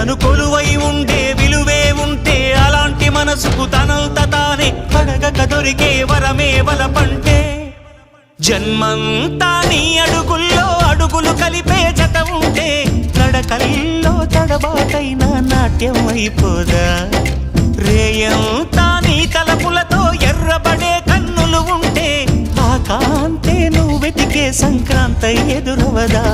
తను కొలువై ఉండే విలువే ఉంటే అలాంటి మనసుకు తనంత తానే అడగక దొరికే వరమే వలపంటే జన్మంతా నీ అడుగుల్లో అడుగులు కలిపే జత ఉంటే నడకల్లో తడబాటైన నాట్యం అయిపోదా రేయంతా నీ తలపులతో ఎర్రబడే కన్నులు ఉంటే ఆ కాంతే నువ్వు వెతికే సంక్రాంతి ఎదురవదా